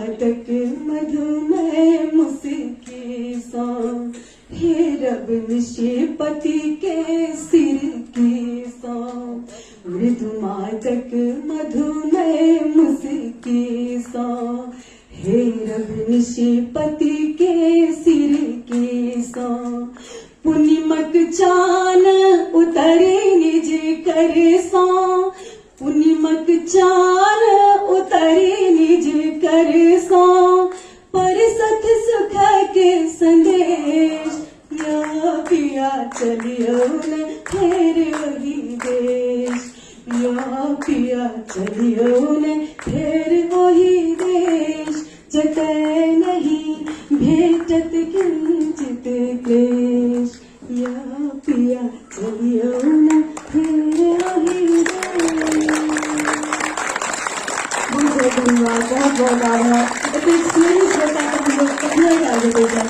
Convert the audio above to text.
तक मधुमेह मुस्की सा, हे रब निशिपति के सिर की सा, मृदुमादक मधुमेह मुस्की सा, हे रब निशिपति के सिर की सा, पुनिमक चान उतरे निज कर सा, पुनिमक चान उतरे निज कर सा, पर सत सुख के संदेश, या पिया चलियो न फिर वही देश, या पिया चलियो न फिर वही देश, जतय नहीं भेटत किंचित क्लेश, या पिया चलियो न फिर वही देश। बहुत बहुत धन्यवाद, बहुत बहुत आभार। एक एक्सपीरियंस बताकर हम लोग कभी आगे बढ़